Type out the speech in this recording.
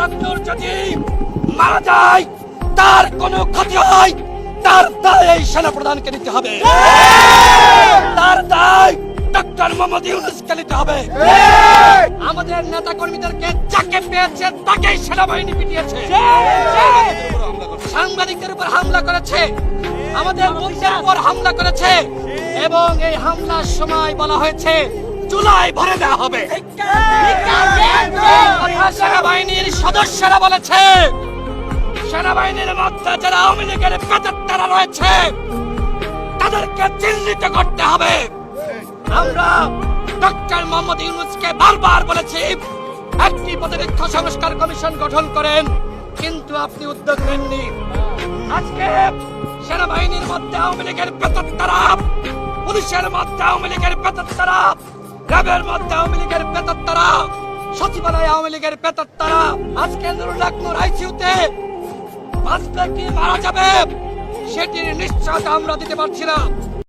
লাকনুর যদি মারা যায়, তার কোনো ক্ষতি হয়, তার দায় এই সেনাপ্রধানকে নিতে হবে। তার দায় ডক্টর মোহাম্মদ ইউনূসকে নিতে হবে। আমাদের নেতা কর্মীদেরকে যাকে পেয়েছে তাকেই সেনাবাহিনী পিটিয়েছে, সাংবাদিকদের উপর হামলা করেছে, আমাদের বন্ধুদের উপর হামলা করেছে, এবং এই হামলার সময় বলা হয়েছে চুলায় ভরে দেওয়া হবে। সেনাবাহিনীর সদস্যরা বলেছে সেনাবাহিনীর মধ্যে যারা আওয়ামী লীগের পেটাত্তারা রয়েছে তাদেরকে চিহ্নিত করতে হবে। আমরা ডক্টর মোহাম্মদ ইউনূসকে বারবার বলেছি একটি প্রতিরক্ষা সংস্কার কমিশন গঠন করেন, কিন্তু আপনি উদ্যোগ নেননি। আজকে সেনাবাহিনীর মধ্যে আওয়ামী লীগের পেটাত্তারা, পুলিশের মধ্যে আওয়ামী লীগের পেটাত্তারা, র্যাবের মধ্যে আওয়ামী লীগের পেটাত্তারা, সচিবালয়ে আওয়ামী লীগের পেটাত্তারা। আজকে নুরুল লাকনুর আইসিইউতে বাঁচলে কি মারা যাবে সেটির নিশ্চয়তা আমরা দিতে পারছি না।